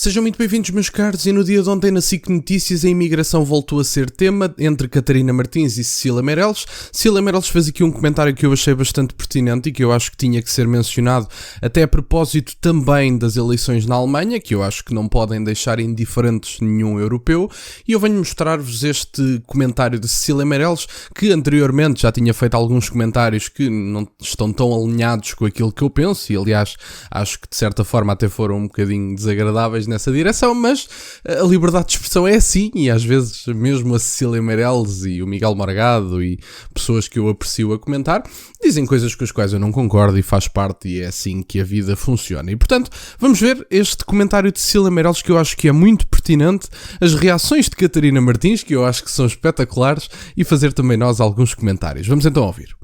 Sejam muito bem-vindos, meus caros, e no dia de ontem na SIC Notícias a imigração voltou a ser tema entre Catarina Martins e Cecília Meirelles. Cecília Meirelles fez aqui um comentário que eu achei bastante pertinente e que eu acho que tinha que ser mencionado até a propósito também das eleições na Alemanha, que eu acho que não podem deixar indiferentes nenhum europeu, e eu venho mostrar-vos este comentário de Cecília Meirelles, que anteriormente já tinha feito alguns comentários que não estão tão alinhados com aquilo que eu penso, e aliás acho que de certa forma até foram um bocadinho desagradáveis nessa direção, mas a liberdade de expressão é assim, e às vezes mesmo a Cecília Meirelles e o Miguel Morgado e pessoas que eu aprecio a comentar dizem coisas com as quais eu não concordo e faz parte, e é assim que a vida funciona. E portanto vamos ver este comentário de Cecília Meirelles, que eu acho que é muito pertinente, as reações de Catarina Martins, que eu acho que são espetaculares, e fazer também nós alguns comentários. Vamos então ouvir.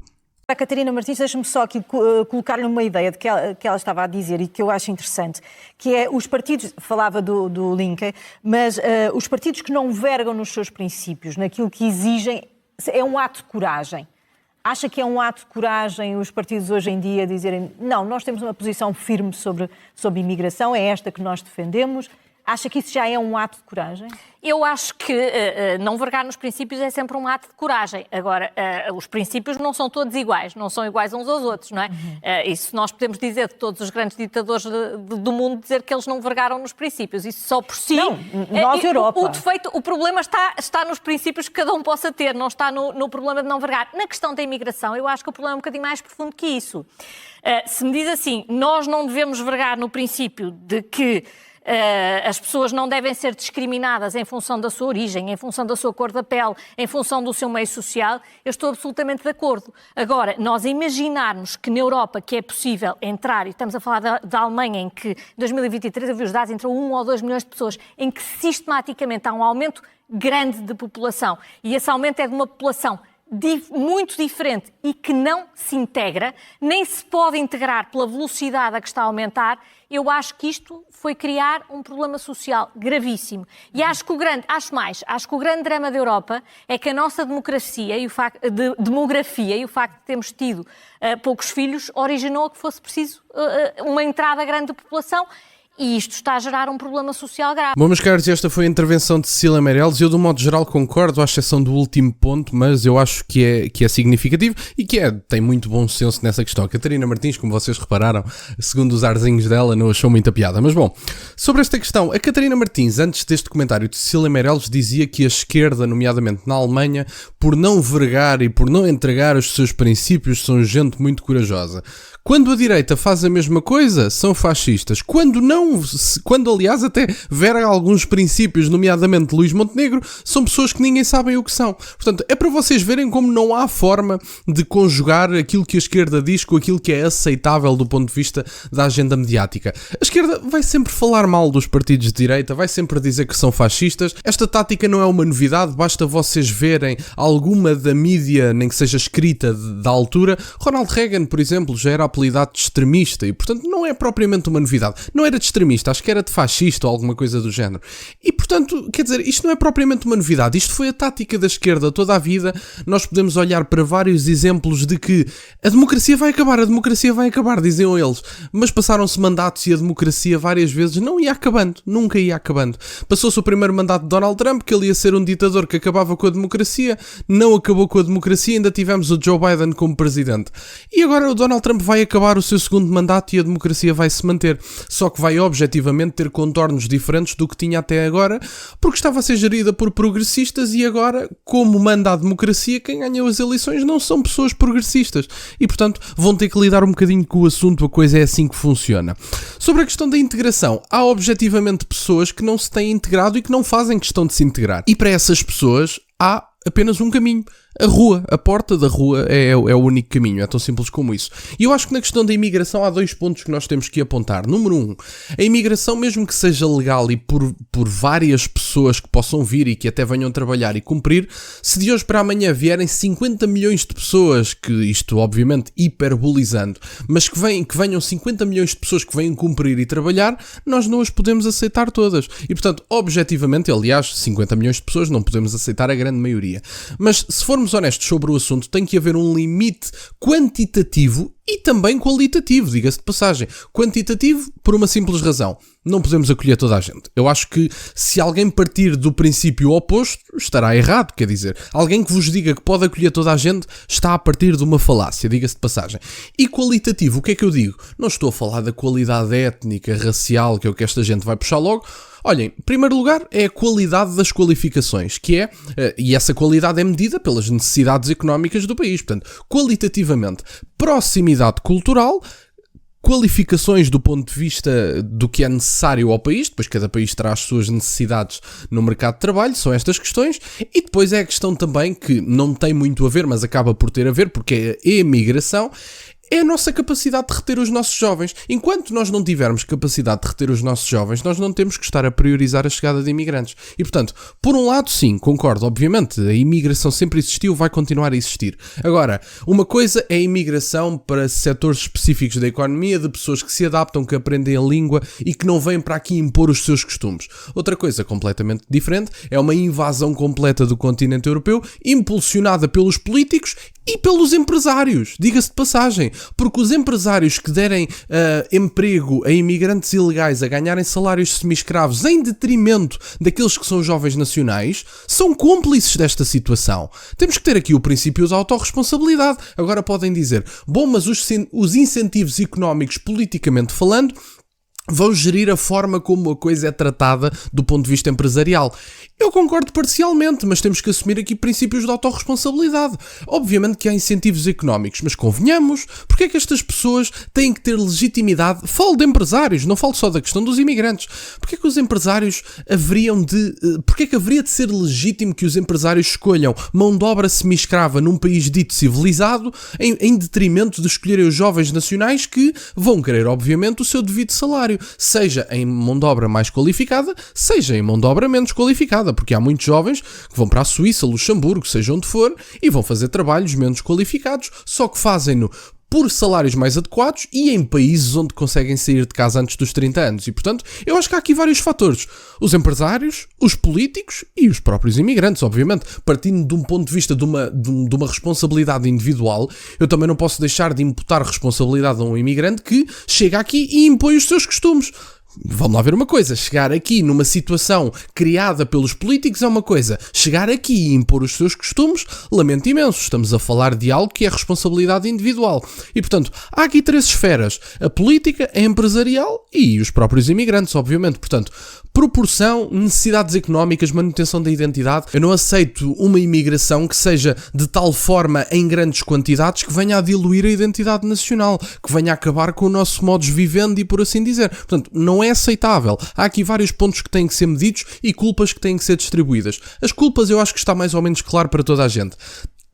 A Catarina Martins, deixa-me só aqui colocar-lhe uma ideia de que ela estava a dizer e que eu acho interessante, que é os partidos, falava do Lincoln, mas os partidos que não vergam nos seus princípios, naquilo que exigem, é um ato de coragem. Acha que é um ato de coragem os partidos hoje em dia dizerem não, nós temos uma posição firme sobre imigração, é esta que nós defendemos? Acha que isso já é um ato de coragem? Eu acho que não vergar nos princípios é sempre um ato de coragem. Agora, os princípios não são todos iguais, não são iguais uns aos outros, não é? Isso nós podemos dizer de todos os grandes ditadores do mundo, dizer que eles não vergaram nos princípios. Isso só por si... Não, nós, Europa. O problema está nos princípios que cada um possa ter, não está no problema de não vergar. Na questão da imigração, eu acho que o problema é um bocadinho mais profundo que isso. Se me diz assim, nós não devemos vergar no princípio de que as pessoas não devem ser discriminadas em função da sua origem, em função da sua cor da pele, em função do seu meio social, eu estou absolutamente de acordo. Agora, nós imaginarmos que na Europa que é possível entrar, e estamos a falar da Alemanha, em que em 2023, eu vi os dados, entrou 1 ou 2 milhões de pessoas, em que sistematicamente há um aumento grande de população, e esse aumento é de uma população muito diferente e que não se integra, nem se pode integrar pela velocidade a que está a aumentar, eu acho que isto foi criar um problema social gravíssimo. E acho que o grande drama da Europa é que a nossa demografia e o facto de termos tido poucos filhos originou que fosse preciso uma entrada grande de população. E isto está a gerar um problema social grave. Bom, meus caros, esta foi a intervenção de Cecília Meirelles. Eu, de um modo geral, concordo, à exceção do último ponto, mas eu acho que é significativo e que tem muito bom senso nessa questão. A Catarina Martins, como vocês repararam, segundo os arzinhos dela, não achou muita piada. Mas bom, sobre esta questão, a Catarina Martins, antes deste comentário de Cecília Meirelles, dizia que a esquerda, nomeadamente na Alemanha, por não vergar e por não entregar os seus princípios, são gente muito corajosa. Quando a direita faz a mesma coisa, são fascistas. Quando aliás até verga alguns princípios, nomeadamente Luís Montenegro, são pessoas que ninguém sabe o que são. Portanto, é para vocês verem como não há forma de conjugar aquilo que a esquerda diz com aquilo que é aceitável do ponto de vista da agenda mediática. A esquerda vai sempre falar mal dos partidos de direita, vai sempre dizer que são fascistas. Esta tática não é uma novidade, basta vocês verem alguma da mídia, nem que seja escrita, da altura. Ronald Reagan, por exemplo, já era apelidado de extremista e, portanto, não é propriamente uma novidade. Não era de extremista, acho que era de fascista ou alguma coisa do género. E, portanto, quer dizer, isto não é propriamente uma novidade. Isto foi a tática da esquerda toda a vida. Nós podemos olhar para vários exemplos de que a democracia vai acabar, diziam eles. Mas passaram-se mandatos e a democracia várias vezes não ia acabando, nunca ia acabando. Passou-se o primeiro mandato de Donald Trump, que ele ia ser um ditador que acabava com a democracia, não acabou com a democracia, ainda tivemos o Joe Biden como presidente. E agora o Donald Trump vai acabar o seu segundo mandato e a democracia vai se manter. Só que vai objetivamente ter contornos diferentes do que tinha até agora, porque estava a ser gerida por progressistas e agora, como manda a democracia, quem ganhou as eleições não são pessoas progressistas. E, portanto, vão ter que lidar um bocadinho com o assunto, a coisa é assim que funciona. Sobre a questão da integração, há objetivamente pessoas que não se têm integrado e que não fazem questão de se integrar. E para essas pessoas há apenas um caminho. A rua, a porta da rua é o único caminho, é tão simples como isso. E eu acho que na questão da imigração há 2 pontos que nós temos que apontar. Número 1, a imigração, mesmo que seja legal e por várias pessoas que possam vir e que até venham trabalhar e cumprir, se de hoje para amanhã vierem 50 milhões de pessoas, que isto obviamente hiperbolizando, mas que venham 50 milhões de pessoas que venham cumprir e trabalhar, nós não as podemos aceitar todas. E portanto, objetivamente, aliás, 50 milhões de pessoas não podemos aceitar a grande maioria. Mas se formos formos honestos sobre o assunto, tem que haver um limite quantitativo e também qualitativo, diga-se de passagem. Quantitativo por uma simples razão: não podemos acolher toda a gente. Eu acho que se alguém partir do princípio oposto, estará errado. Quer dizer, alguém que vos diga que pode acolher toda a gente está a partir de uma falácia, diga-se de passagem. E qualitativo, o que é que eu digo? Não estou a falar da qualidade étnica, racial, que é o que esta gente vai puxar logo. Olhem, em primeiro lugar é a qualidade das qualificações, que é, e essa qualidade é medida pelas necessidades económicas do país. Portanto, qualitativamente, proximidade cultural, qualificações do ponto de vista do que é necessário ao país, depois cada país terá as suas necessidades no mercado de trabalho, são estas questões, e depois é a questão também que não tem muito a ver, mas acaba por ter a ver, porque é a emigração, é a nossa capacidade de reter os nossos jovens. Enquanto nós não tivermos capacidade de reter os nossos jovens, nós não temos que estar a priorizar a chegada de imigrantes. E, portanto, por um lado, sim, concordo, obviamente, a imigração sempre existiu, vai continuar a existir. Agora, uma coisa é a imigração para setores específicos da economia, de pessoas que se adaptam, que aprendem a língua e que não vêm para aqui impor os seus costumes. Outra coisa completamente diferente é uma invasão completa do continente europeu, impulsionada pelos políticos e pelos empresários, diga-se de passagem, porque os empresários que derem emprego a imigrantes ilegais a ganharem salários semi-escravos em detrimento daqueles que são jovens nacionais, são cúmplices desta situação. Temos que ter aqui o princípio da autorresponsabilidade. Agora podem dizer, bom, mas os incentivos económicos, politicamente falando, vão gerir a forma como a coisa é tratada do ponto de vista empresarial. Eu concordo parcialmente, mas temos que assumir aqui princípios de autorresponsabilidade. Obviamente que há incentivos económicos, mas convenhamos, porque é que estas pessoas têm que ter legitimidade? Falo de empresários, não falo só da questão dos imigrantes. Porque é que os empresários porque é que haveria de ser legítimo que os empresários escolham mão de obra semi-escrava num país dito civilizado em detrimento de escolherem os jovens nacionais que vão querer, obviamente, o seu devido salário, seja em mão de obra mais qualificada, seja em mão de obra menos qualificada, porque há muitos jovens que vão para a Suíça, Luxemburgo, seja onde for, e vão fazer trabalhos menos qualificados, só que fazem-no por salários mais adequados e em países onde conseguem sair de casa antes dos 30 anos. E, portanto, eu acho que há aqui vários fatores. Os empresários, os políticos e os próprios imigrantes, obviamente. Partindo de um ponto de vista de uma responsabilidade individual, eu também não posso deixar de imputar responsabilidade a um imigrante que chega aqui e impõe os seus costumes. Vamos lá ver uma coisa, chegar aqui numa situação criada pelos políticos é uma coisa, chegar aqui e impor os seus costumes, lamento imenso, estamos a falar de algo que é responsabilidade individual. E, portanto, há aqui três esferas, a política, a empresarial e os próprios imigrantes, obviamente. Portanto, proporção, necessidades económicas, manutenção da identidade. Eu não aceito uma imigração que seja de tal forma em grandes quantidades que venha a diluir a identidade nacional, que venha a acabar com o nosso modus vivendi, por assim dizer. Portanto, não é aceitável. Há aqui vários pontos que têm que ser medidos e culpas que têm que ser distribuídas. As culpas eu acho que está mais ou menos claro para toda a gente.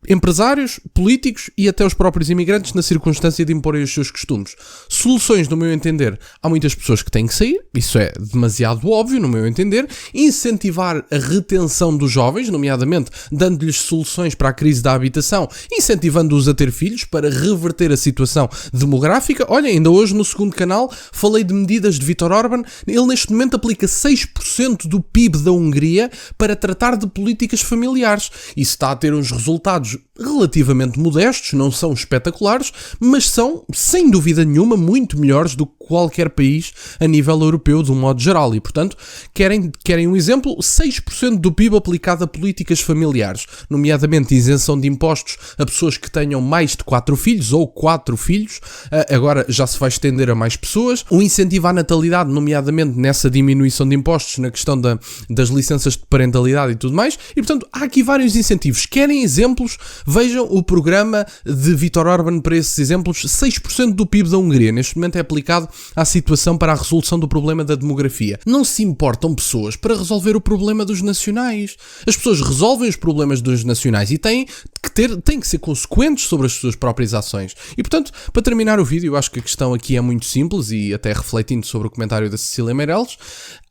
Empresários, políticos e até os próprios imigrantes na circunstância de imporem os seus costumes. Soluções, no meu entender, há muitas pessoas que têm que sair, isso é demasiado óbvio, no meu entender. Incentivar a retenção dos jovens, nomeadamente dando-lhes soluções para a crise da habitação, incentivando-os a ter filhos para reverter a situação demográfica. Olha, ainda hoje no segundo canal falei de medidas de Viktor Orbán. Ele neste momento aplica 6% do PIB da Hungria para tratar de políticas familiares. Isso está a ter uns resultados relativamente modestos, não são espetaculares, mas são, sem dúvida nenhuma, muito melhores do que qualquer país a nível europeu, de um modo geral. E, portanto, querem um exemplo, 6% do PIB aplicado a políticas familiares, nomeadamente isenção de impostos a pessoas que tenham mais de 4 filhos ou 4 filhos, agora já se vai estender a mais pessoas, um incentivo à natalidade, nomeadamente nessa diminuição de impostos, na questão das licenças de parentalidade e tudo mais. E, portanto, há aqui vários incentivos. Querem exemplos? Vejam o programa de Viktor Orbán para esses exemplos. 6% do PIB da Hungria neste momento é aplicado à situação para a resolução do problema da demografia. Não se importam pessoas para resolver o problema dos nacionais. As pessoas resolvem os problemas dos nacionais e têm que ser consequentes sobre as suas próprias ações. E, portanto, para terminar o vídeo, eu acho que a questão aqui é muito simples e até refletindo sobre o comentário da Cecília Meirelles,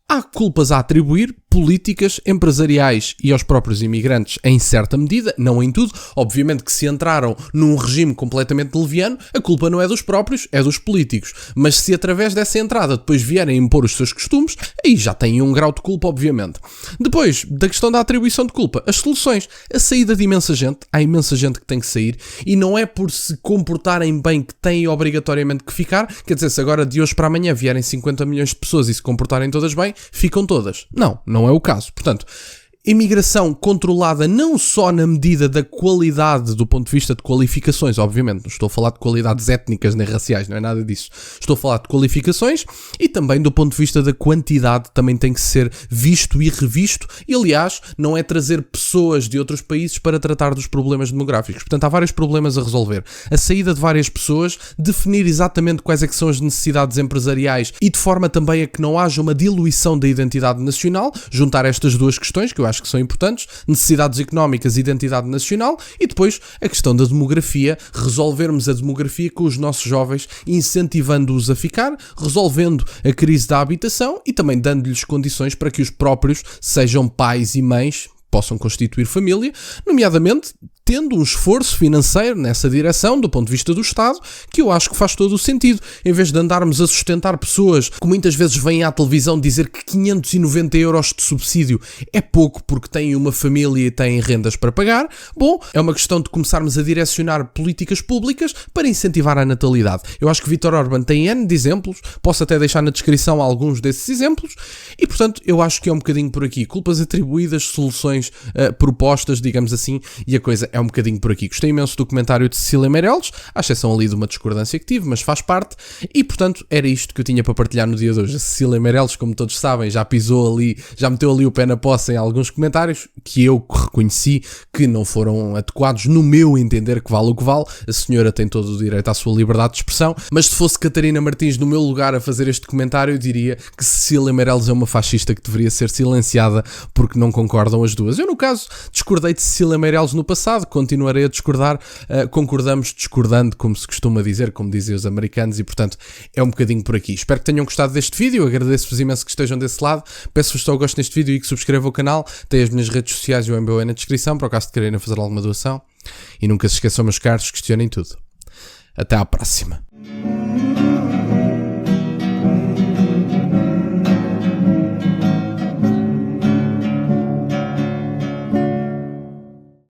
há culpas a atribuir, políticas, empresariais e aos próprios imigrantes em certa medida, não em tudo. Obviamente que se entraram num regime completamente leviano, a culpa não é dos próprios, é dos políticos. Mas se através dessa entrada depois vierem impor os seus costumes, aí já têm um grau de culpa, obviamente. Depois, da questão da atribuição de culpa, as soluções, a saída de imensa gente, há imensa gente que tem que sair, e não é por se comportarem bem que têm obrigatoriamente que ficar, quer dizer, se agora de hoje para amanhã vierem 50 milhões de pessoas e se comportarem todas bem, ficam todas. Não é o caso. Portanto, imigração controlada não só na medida da qualidade do ponto de vista de qualificações, obviamente, não estou a falar de qualidades étnicas nem raciais, não é nada disso. Estou a falar de qualificações e também do ponto de vista da quantidade também tem que ser visto e revisto e, aliás, não é trazer pessoas de outros países para tratar dos problemas demográficos. Portanto, há vários problemas a resolver. A saída de várias pessoas, definir exatamente quais é que são as necessidades empresariais e de forma também a que não haja uma diluição da identidade nacional, juntar estas duas questões que eu acho que são importantes, necessidades económicas e identidade nacional, e depois a questão da demografia, resolvermos a demografia com os nossos jovens, incentivando-os a ficar, resolvendo a crise da habitação e também dando-lhes condições para que os próprios sejam pais e mães, possam constituir família, nomeadamente tendo um esforço financeiro nessa direção, do ponto de vista do Estado, que eu acho que faz todo o sentido. Em vez de andarmos a sustentar pessoas que muitas vezes vêm à televisão dizer que 590 euros de subsídio é pouco porque têm uma família e têm rendas para pagar, bom, é uma questão de começarmos a direcionar políticas públicas para incentivar a natalidade. Eu acho que Vítor Orbán tem N de exemplos, posso até deixar na descrição alguns desses exemplos, e portanto eu acho que é um bocadinho por aqui. Culpas atribuídas, soluções propostas, digamos assim, e a coisa é um bocadinho por aqui. Gostei imenso do comentário de Cecília Meirelles, à exceção ali de uma discordância que tive, mas faz parte, e portanto era isto que eu tinha para partilhar no dia de hoje. A Cecília Meirelles, como todos sabem, já pisou ali, já meteu ali o pé na poça em alguns comentários, que eu reconheci que não foram adequados, no meu entender, que vale o que vale. A senhora tem todo o direito à sua liberdade de expressão, mas se fosse Catarina Martins no meu lugar a fazer este comentário, eu diria que Cecília Meirelles é uma fascista que deveria ser silenciada porque não concordam as duas. Eu, no caso, discordei de Cecília Meirelles no passado, continuarei a discordar, concordamos discordando, como se costuma dizer, como dizem os americanos, e portanto é um bocadinho por aqui. Espero que tenham gostado deste vídeo, agradeço-vos imenso que estejam desse lado, peço-vos só gostem deste vídeo e que subscrevam o canal, tem as minhas redes sociais e o MBA na descrição, para o caso de quererem fazer alguma doação, e nunca se esqueçam, meus caros, questionem tudo. Até à próxima.